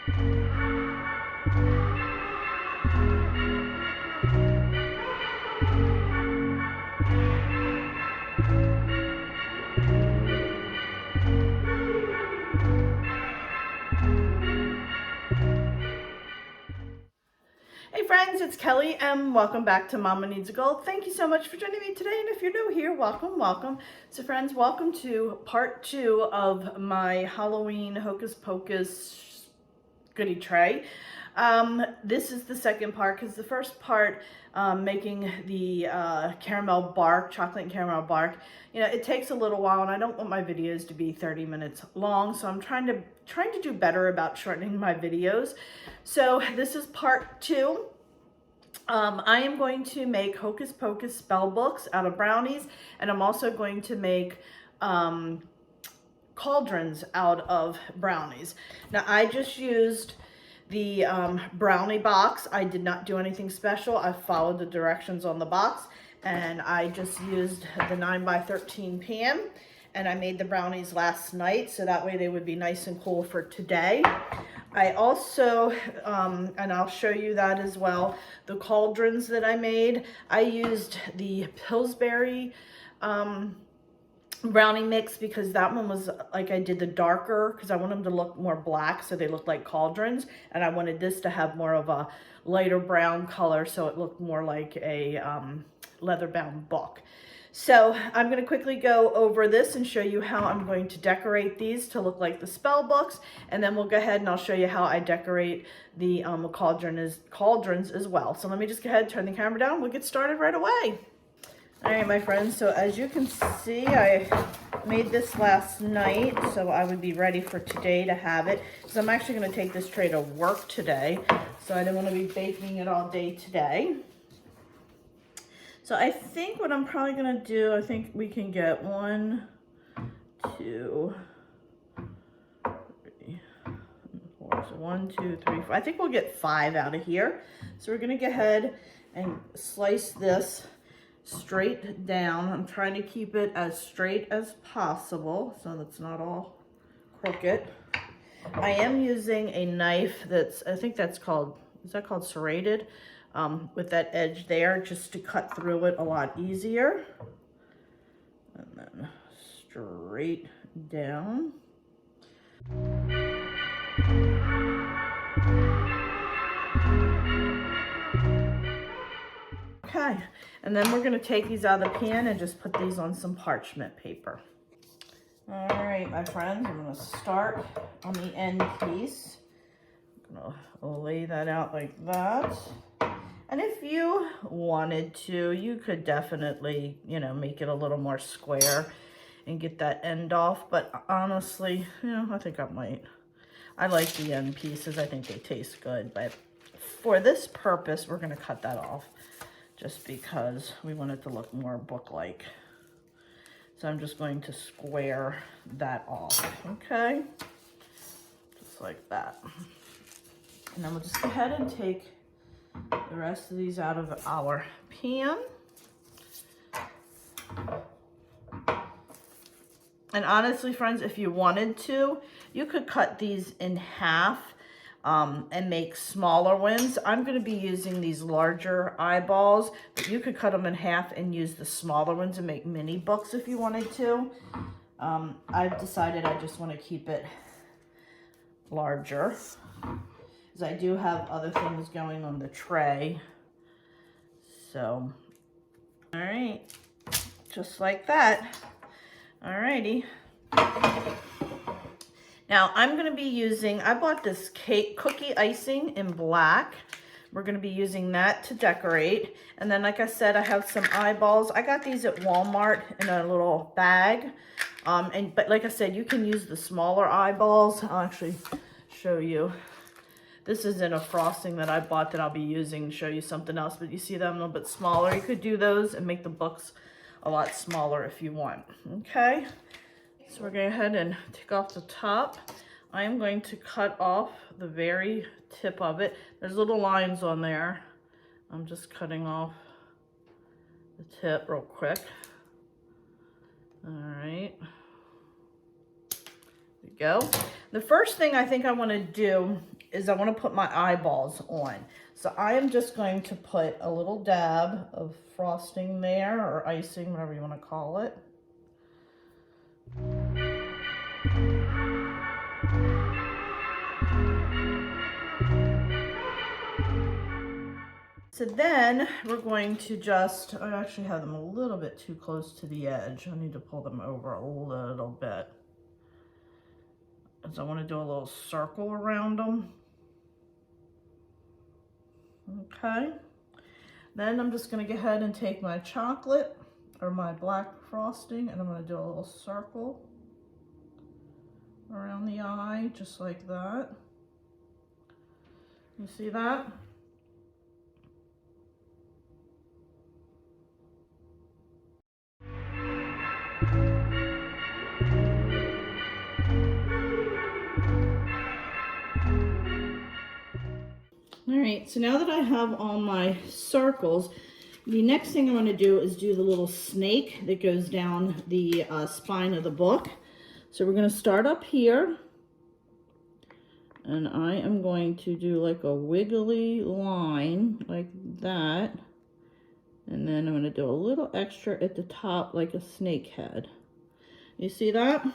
Hey friends, it's Kelly and welcome back to Mama Needs a Goal. Thank you so much for joining me today, and if you're new here, welcome. So friends, welcome to part 2 of my Halloween Hocus Pocus goodie tray. This is the second part because the first part, making the caramel bark, chocolate and caramel bark, you know, it takes a little while and I don't want my videos to be 30 minutes long, so I'm trying to do better about shortening my videos. So this is part 2. I am going to make Hocus Pocus spell books out of brownies, and I'm also going to make cauldrons out of brownies. Now I just used the brownie box. I did not do anything special. I followed the directions on the box, and I just used the 9x13 pan, and I made the brownies last night so that way they would be nice and cool for today. I also, and I'll show you that as well, the cauldrons that I made. I used the Pillsbury brownie mix because that one was like, I did the darker because I want them to look more black so they look like cauldrons, and I wanted this to have more of a lighter brown color so it looked more like a leather bound book. So I'm going to quickly go over this and show you how I'm going to decorate these to look like the spell books, and then we'll go ahead and I'll show you how I decorate the cauldrons as well. So let me just go ahead and turn the camera down. We'll get started right away. All right, my friends, so as you can see, I made this last night so I would be ready for today to have it. So I'm actually going to take this tray to work today, so I didn't want to be baking it all day today. So I think what I'm probably going to do, I think we can get 1, 2, 3, 4. So 1, 2, 3, 4. I think we'll get 5 out of here. So we're going to go ahead and slice this straight down. I'm trying to keep it as straight as possible so that's not all crooked. I am using a knife that's, I think that's called, is that called serrated? With that edge there, just to cut through it a lot easier. And then straight down. Okay, and then we're going to take these out of the pan and just put these on some parchment paper. All right, my friends, I'm going to start on the end piece. I'm going to lay that out like that. And if you wanted to, you could definitely, you know, make it a little more square and get that end off. But honestly, you know, I think I might. I like the end pieces. I think they taste good. But for this purpose, we're going to cut that off just because we want it to look more book-like. So I'm just going to square that off, okay? Just like that. And then we'll just go ahead and take the rest of these out of our pan. And honestly, friends, if you wanted to, you could cut these in half and make smaller ones. I'm going to be using these larger eyeballs, but you could cut them in half and use the smaller ones and make mini books if you wanted to. I've decided I just want to keep it larger, because I do have other things going on the tray. So, all right, just like that. All righty. Now I'm going to be using, I bought this cookie icing in black. We're going to be using that to decorate. And then, like I said, I have some eyeballs. I got these at Walmart in a little bag. But like I said, you can use the smaller eyeballs. I'll actually show you. This is in a frosting that I bought that I'll be using to show you something else. But you see them a little bit smaller. You could do those and make the books a lot smaller if you want. Okay. So we're going to go ahead and take off the top. I am going to cut off the very tip of it. There's little lines on there. I'm just cutting off the tip real quick. All right. There we go. The first thing I think I want to do is I want to put my eyeballs on. So I am just going to put a little dab of frosting there, or icing, whatever you want to call it. So then we're going to just, I actually have them a little bit too close to the edge. I need to pull them over a little bit. So I want to do a little circle around them. Okay. Then I'm just going to go ahead and take my chocolate or my black frosting, and I'm going to do a little circle around the eye, just like that. You see that? All right, so now that I have all my circles, the next thing I'm going to do is do the little snake that goes down the spine of the book. So we're going to start up here, and I am going to do like a wiggly line like that, and then I'm going to do a little extra at the top like a snake head. You see that?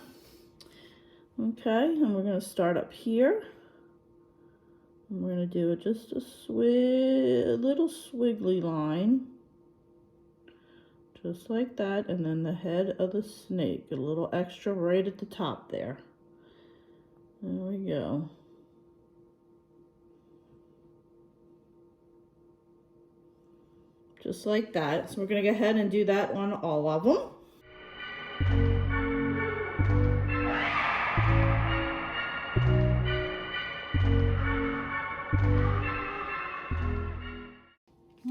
Okay, and we're going to start up here. And we're going to do just a little swiggly line, just like that, and then the head of the snake, a little extra right at the top there. There we go. Just like that. So we're going to go ahead and do that on all of them.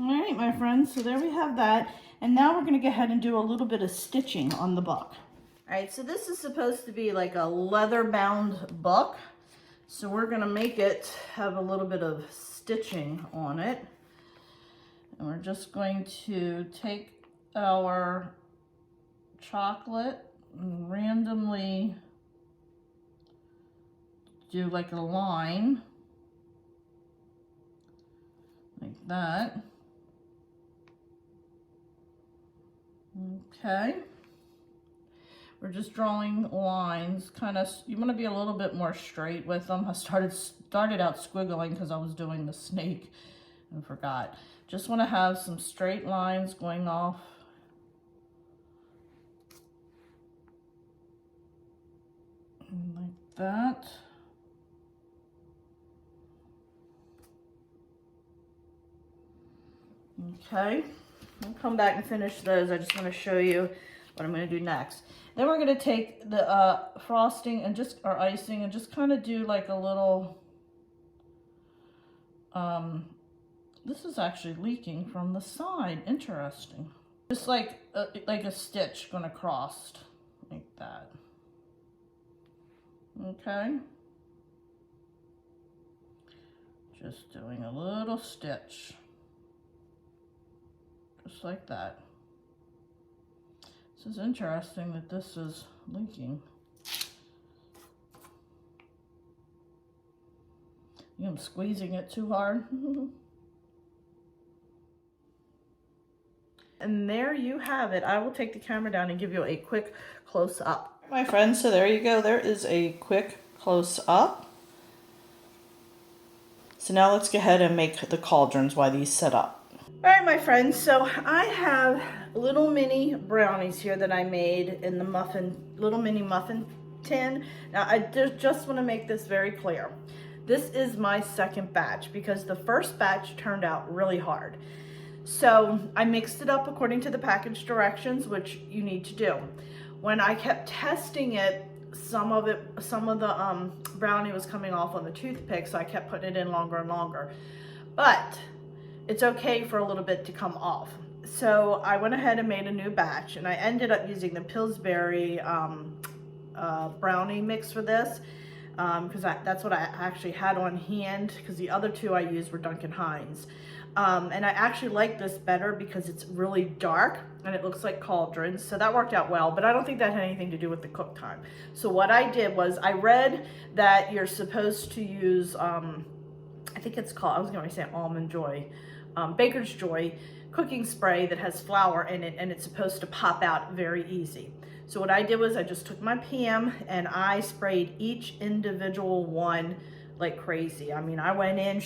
Alright, my friends, so there we have that. And now we're going to go ahead and do a little bit of stitching on the book. Alright, so this is supposed to be like a leather-bound book. So we're going to make it have a little bit of stitching on it. And we're just going to take our chocolate and randomly do like a line, like that. Okay, we're just drawing lines, kind of, you want to be a little bit more straight with them. I started out squiggling because I was doing the snake and forgot. Just want to have some straight lines going off. Like that. Okay. I'll come back and finish those. I just want to show you what I'm going to do next. Then we're going to take the frosting and just, or icing, and just kind of do like a little, this is actually leaking from the side. Interesting. Just like a stitch going across like that. Okay. Just doing a little stitch. Just like that. This is interesting that this is leaking. I'm squeezing it too hard. And there you have it. I will take the camera down and give you a quick close-up. My friends, so there you go. There is a quick close-up. So now let's go ahead and make the cauldrons while these set up. All right, my friends, so I have little mini brownies here that I made in the little mini muffin tin. Now, I just want to make this very clear. This is my second batch because the first batch turned out really hard. So I mixed it up according to the package directions, which you need to do. When I kept testing it, some of the brownie was coming off on the toothpick, so I kept putting it in longer and longer. But it's okay for a little bit to come off. So I went ahead and made a new batch, and I ended up using the Pillsbury brownie mix for this. because that's what I actually had on hand, because the other two I used were Duncan Hines. And I actually like this better because it's really dark and it looks like Cauldrons, so that worked out well, but I don't think that had anything to do with the cook time. So what I did was I read that you're supposed to use, I think it's called, I was going to say Almond Joy, Baker's Joy cooking spray that has flour in it, and it's supposed to pop out very easy. So what I did was I just took my PM and I sprayed each individual one like crazy. I mean, I went in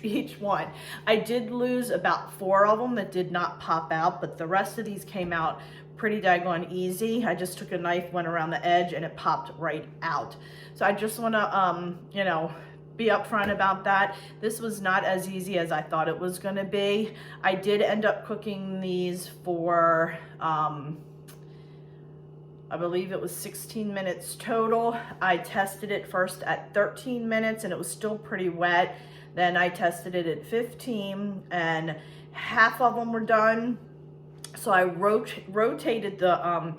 each one. I did lose about 4 of them that did not pop out, but the rest of these came out pretty daggone easy. I just took a knife, went around the edge, and it popped right out. So I just want to, you know, be upfront about that. This was not as easy as I thought it was going to be. I did end up cooking these for, I believe it was 16 minutes total. I tested it first at 13 minutes and it was still pretty wet. Then I tested it at 15 and half of them were done. So I rotated the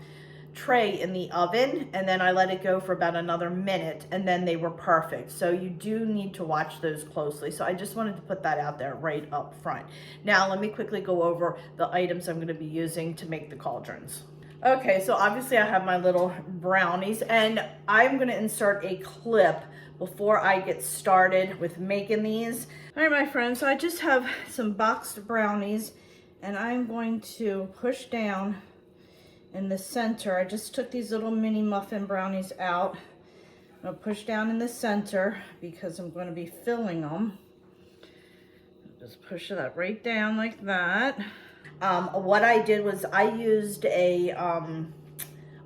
tray in the oven, and then I let it go for about another minute, and then they were perfect. So you do need to watch those closely. So I just wanted to put that out there right up front. Now let me quickly go over the items I'm going to be using to make the cauldrons. Okay, so obviously I have my little brownies, and I'm going to insert a clip before I get started with making these. All right, my friends, so I just have some boxed brownies, and I'm going to push down in the center. I just took these little mini muffin brownies out. I'm going to push down in the center because I'm going to be filling them. Just push that right down like that. What I did was I used a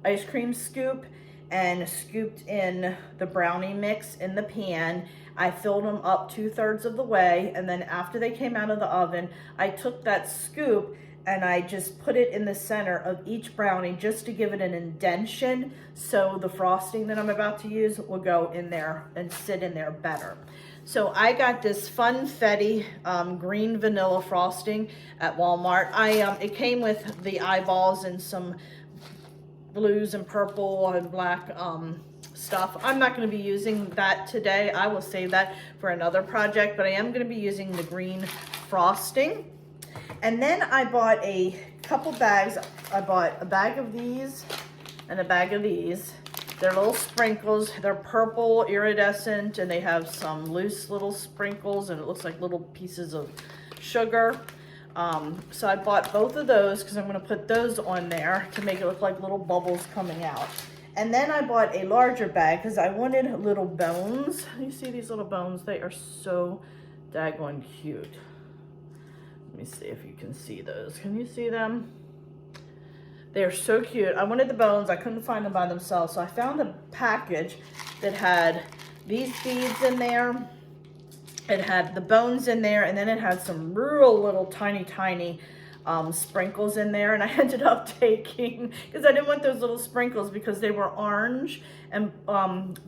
ice cream scoop and scooped in the brownie mix in the pan. I filled them up 2/3 of the way, and then after they came out of the oven, I took that scoop and I just put it in the center of each brownie just to give it an indentation so the frosting that I'm about to use will go in there and sit in there better. So I got this Funfetti green vanilla frosting at Walmart. It came with the eyeballs and some blues and purple and black stuff. I'm not going to be using that today. I will save that for another project, but I am going to be using the green frosting. And then I bought a couple bags. I bought a bag of these and a bag of these. They're little sprinkles. They're purple iridescent, and they have some loose little sprinkles, and it looks like little pieces of sugar. So I bought both of those because I'm going to put those on there to make it look like little bubbles coming out. And then I bought a larger bag because I wanted little bones. You see these little bones? They are so daggone cute. Let me see if you can see those. Can you see them? They're so cute. I wanted the bones. I couldn't find them by themselves. So I found a package that had these beads in there. It had the bones in there, and then it had some real little tiny sprinkles in there. And I ended up taking, because I didn't want those little sprinkles because they were orange and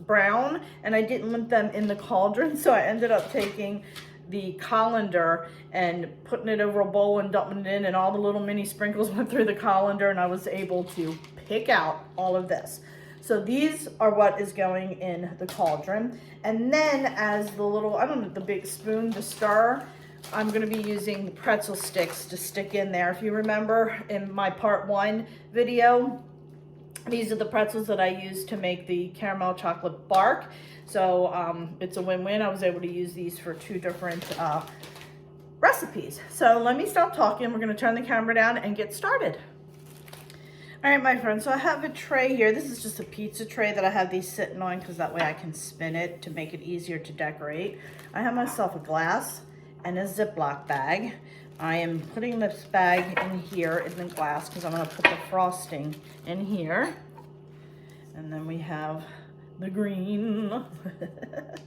brown, and I didn't want them in the cauldron. So I ended up taking the colander and putting it over a bowl and dumping it in, and all the little mini sprinkles went through the colander, and I was able to pick out all of this. So these are what is going in the cauldron. And then as the little, I don't know, the big spoon to stir, I'm gonna be using the pretzel sticks to stick in there. If you remember in my part 1 video, these are the pretzels that I used to make the caramel chocolate bark. So it's a win-win. I was able to use these for 2 different recipes. So let me stop talking. We're gonna turn the camera down and get started. All right, my friends, so I have a tray here. This is just a pizza tray that I have these sitting on because that way I can spin it to make it easier to decorate. I have myself a glass and a Ziploc bag. I am putting this bag in here in the glass because I'm gonna put the frosting in here. And then we have the green.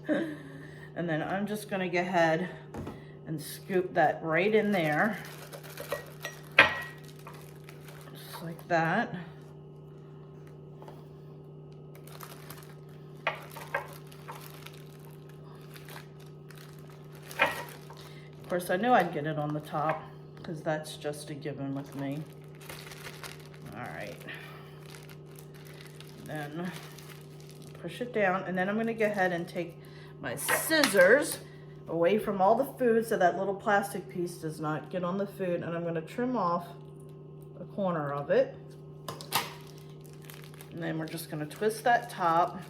And then I'm just gonna go ahead and scoop that right in there. Just like that. Of course, I knew I'd get it on the top because that's just a given with me. All right. Then push it down, and then I'm gonna go ahead and take my scissors away from all the food so that little plastic piece does not get on the food, and I'm gonna trim off a corner of it. And then we're just gonna twist that top.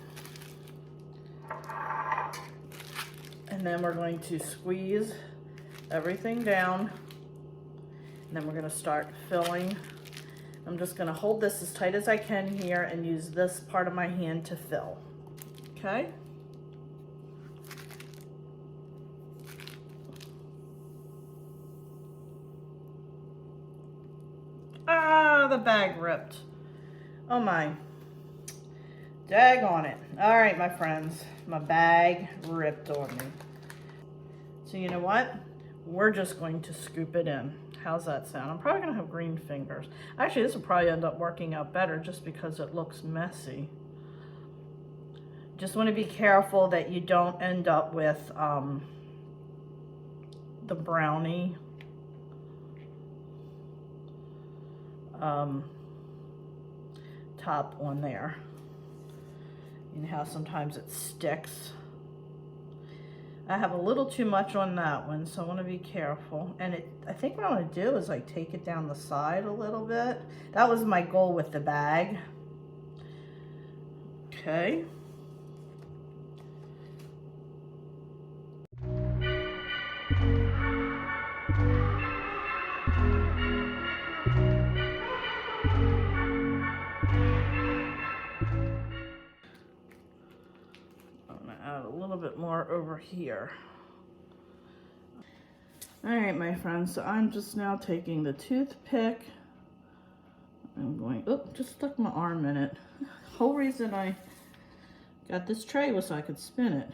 And then we're going to squeeze everything down. And then we're gonna start filling. I'm just gonna hold this as tight as I can here and use this part of my hand to fill, okay? Ah, the bag ripped. Oh my. Dag on it. All right, my friends, my bag ripped on me. So you know what? We're just going to scoop it in. How's that sound? I'm probably gonna have green fingers. Actually, this will probably end up working out better just because it looks messy. Just wanna be careful that you don't end up with the brownie top on there. You know how sometimes it sticks. I have a little too much on that one, so I want to be careful. And I think what I want to do is like take it down the side a little bit. That was my goal with the bag. Okay. A little bit more over here. All right, my friends, so I'm just now taking the toothpick. I'm going, oh, just stuck my arm in it. The whole reason I got this tray was so I could spin it.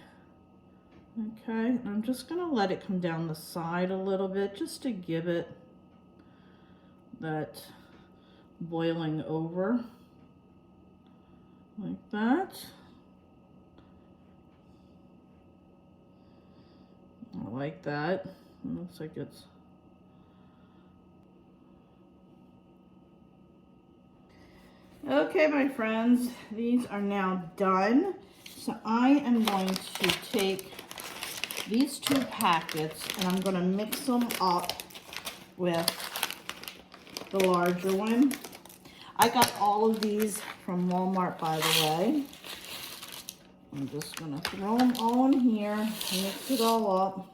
Okay, and I'm just gonna let it come down the side a little bit just to give it that boiling over, like that. I like that. It looks like it's okay, my friends. These are now done. So I am going to take these 2 packets and I'm going to mix them up with the larger one. I got all of these from Walmart, by the way. I'm just going to throw them all in here, mix it all up.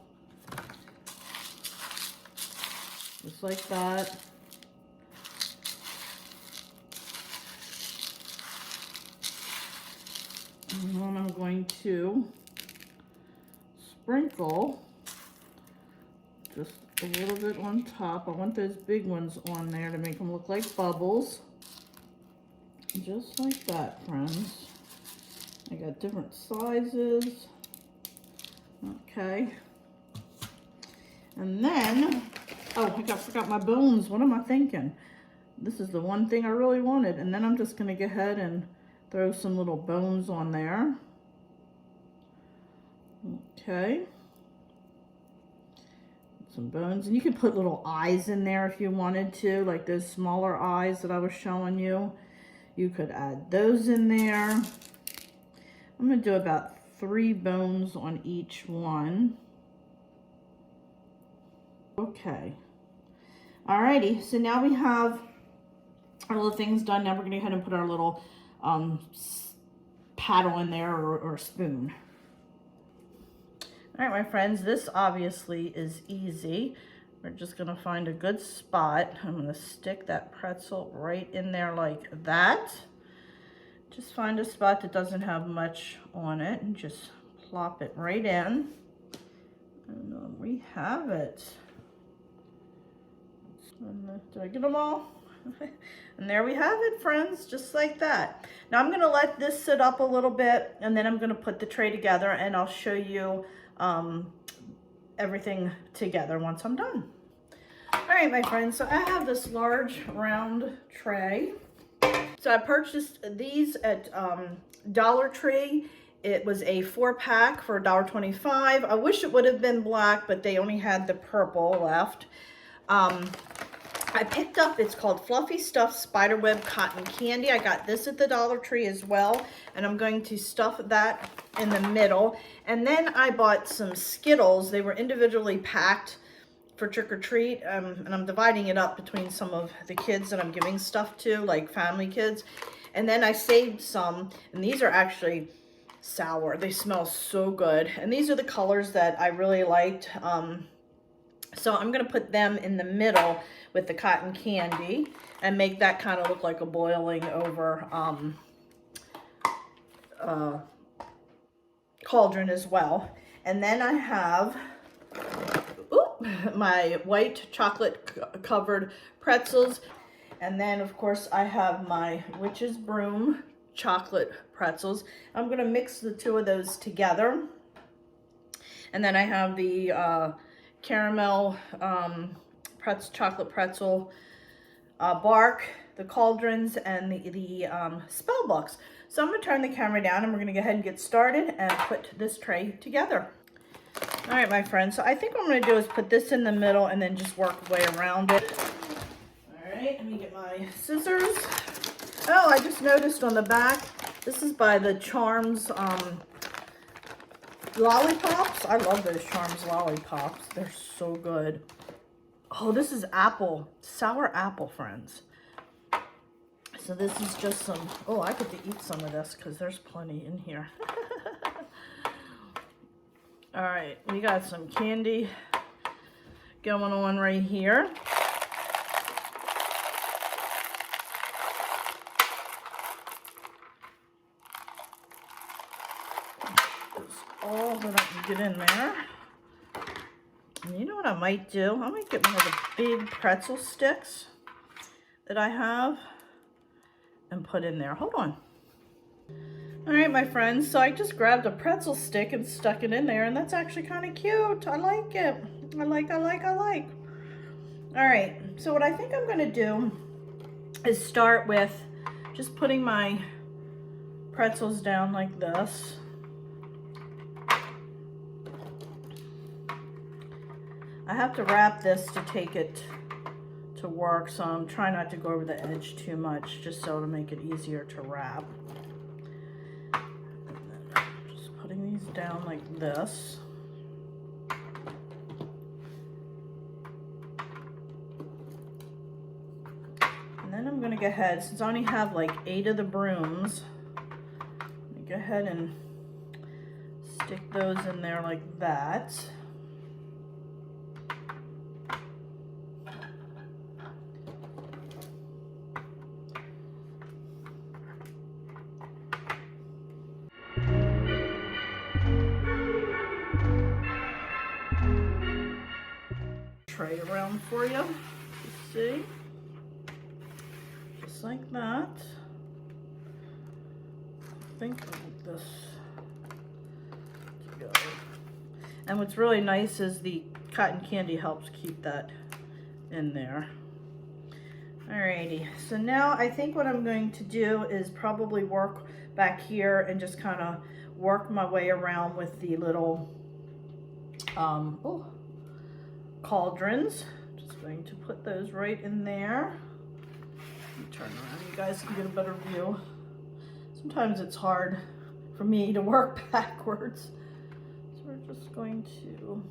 Just like that. And then I'm going to sprinkle just a little bit on top. I want those big ones on there to make them look like bubbles. Just like that, friends. I got different sizes. Okay. And then, oh, I forgot my bones. What am I thinking? This is the one thing I really wanted. And then I'm just going to go ahead and throw some little bones on there. Okay. Some bones. And you could put little eyes in there if you wanted to, like those smaller eyes that I was showing you. You could add those in there. I'm going to do about 3 bones on each one. Okay. Alrighty, so now we have our little things done. Now we're going to go ahead and put our little paddle in there, or spoon. Alright, my friends, this obviously is easy. We're just going to find a good spot. I'm going to stick that pretzel right in there like that. Just find a spot that doesn't have much on it and just plop it right in. And we have it. Did I get them all? And there we have it, friends, just like that. Now I'm going to let this sit up a little bit, and then I'm going to put the tray together, and I'll show you everything together once I'm done. All right, my friends, so I have this large round tray. So I purchased these at Dollar Tree. It was a 4-pack for $1.25. I wish it would have been black, but they only had the purple left. I picked up, it's called Fluffy Stuffed Spiderweb Cotton Candy. I got this at the Dollar Tree as well, and I'm going to stuff that in the middle. And then I bought some Skittles. They were individually packed for trick-or-treat, and I'm dividing it up between some of the kids that I'm giving stuff to, like family kids. And then I saved some, and these are actually sour. They smell so good. And these are the colors that I really liked. So I'm gonna put them in the middle with the cotton candy and make that kind of look like a boiling over cauldron as well. And then I have my white chocolate covered pretzels. And then of course I have my witch's broom chocolate pretzels. I'm gonna mix the two of those together. And then I have the caramel chocolate pretzel bark, the cauldrons, and the spell books. So I'm gonna turn the camera down and we're gonna go ahead and get started and put this tray together. All right, my friends, so I think what I'm gonna do is put this in the middle and then just work way around it. All right, let me get my scissors. Oh, I just noticed on the back, this is by the Charms lollipops. I love those Charms lollipops. They're so good. Oh, this is apple, sour apple, friends. So this is just some, oh, I get to eat some of this because there's plenty in here. All right, we got some candy going on right here. All that I can get in there. And you know what I might do? I might get one of the big pretzel sticks that I have and put in there. Hold on. All right, my friends, so I just grabbed a pretzel stick and stuck it in there, and that's actually kind of cute. I like it. I like. All right, so what I think I'm gonna do is start with just putting my pretzels down like this. I have to wrap this to take it to work, so I'm trying not to go over the edge too much, just so to make it easier to wrap. Just putting these down like this. And then I'm gonna go ahead, since I only have like 8 of the brooms, I'm gonna go ahead and stick those in there like that. Tray around for you, see, just like that. I think I'll put this together. And what's really nice is the cotton candy helps keep that in there. Alrighty, so now I think what I'm going to do is probably work back here and just kind of work my way around with the little cauldrons. Just going to put those right in there. Let me turn around, you guys can get a better view. Sometimes it's hard for me to work backwards. So we're just going to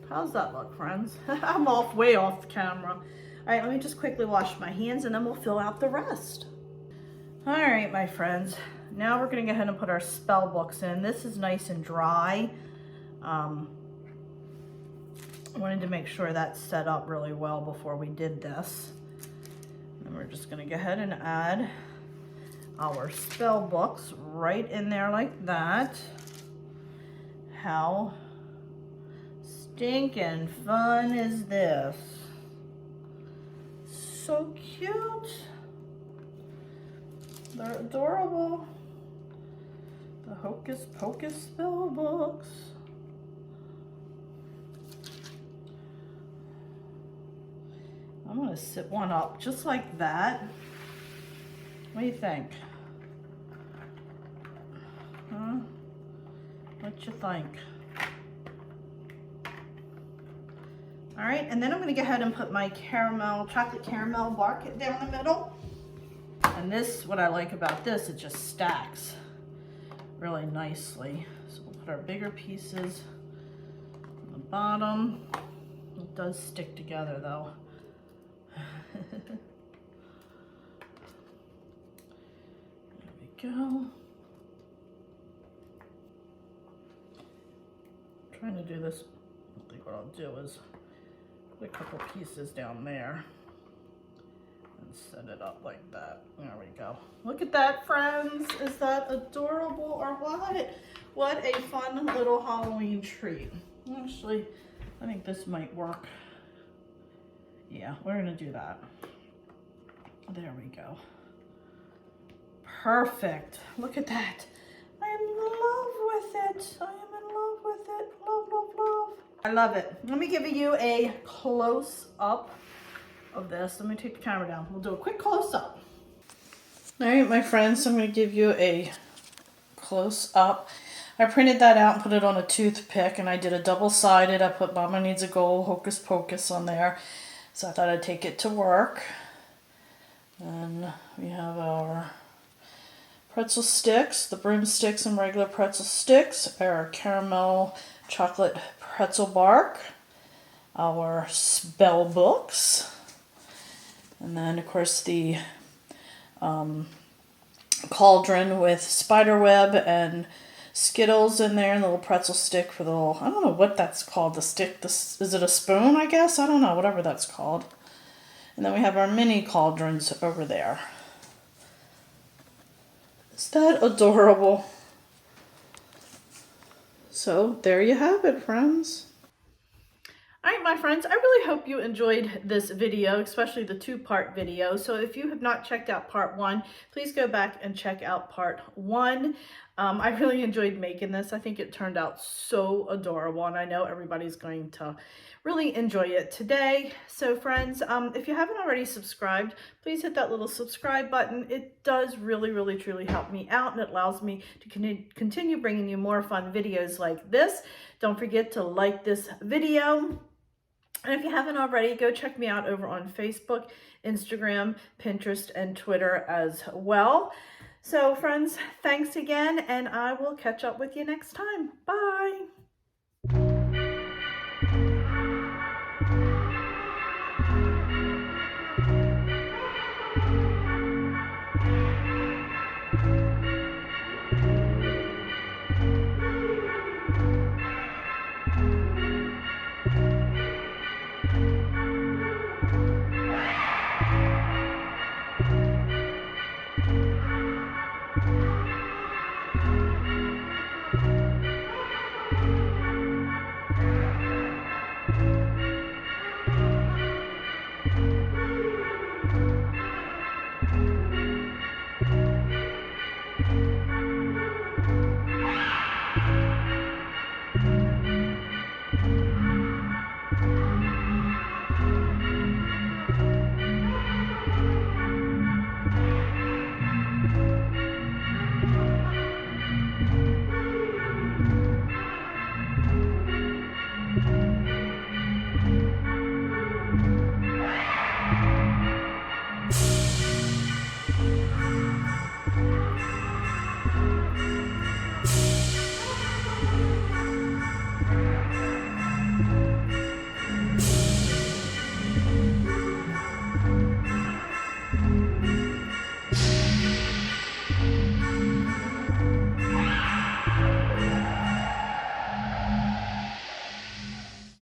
How's that look, friends? I'm way off the camera. All right, let me just quickly wash my hands and then we'll fill out the rest. All right, my friends. Now we're gonna go ahead and put our spell books in. This is nice and dry. I wanted to make sure that's set up really well before we did this. And we're just gonna go ahead and add our spell books right in there like that. How stinking fun is this? So cute. They're adorable. The Hocus Pocus spell books. I'm gonna sit one up just like that. What do you think? Huh? What you think? All right, and then I'm gonna go ahead and put my chocolate caramel bark down the middle. And this, what I like about this, it just stacks really nicely. So we'll put our bigger pieces on the bottom. It does stick together though. There we go. I'm trying to do this. I think what I'll do is put a couple pieces down there and set it up like that. There we go. Look at that, friends. Is that adorable or what? What a fun little Halloween treat. Actually, I think this might work. Yeah, we're gonna do that. There we go. Perfect. Look at that. I am in love with it. I am in love with it. Love, love, love. I love it. Let me give you a close up of this. Let me take the camera down. We'll do a quick close up. All right, my friends, I'm going to give you a close up. I printed that out and put it on a toothpick, and I did a double-sided. I put Mama Needs a Goal, Hocus Pocus on there. So I thought I'd take it to work. And we have our pretzel sticks, the broomsticks and regular pretzel sticks, our caramel chocolate pretzel bark, our spell books, and then of course the cauldron with spider web and Skittles in there, and the little pretzel stick for the little, I don't know what that's called, the stick, is it a spoon, I guess? I don't know, whatever that's called. And then we have our mini cauldrons over there. Is that adorable? So there you have it, friends. All right, my friends, I really hope you enjoyed this video, especially the two-part video. So if you have not checked out part 1, please go back and check out part 1. I really enjoyed making this. I think it turned out so adorable, and I know everybody's going to really enjoy it today. So friends, if you haven't already subscribed, please hit that little subscribe button. It does really, really, truly help me out, and it allows me to continue bringing you more fun videos like this. Don't forget to like this video. And if you haven't already, go check me out over on Facebook, Instagram, Pinterest, and Twitter as well. So friends, thanks again, and I will catch up with you next time. Bye.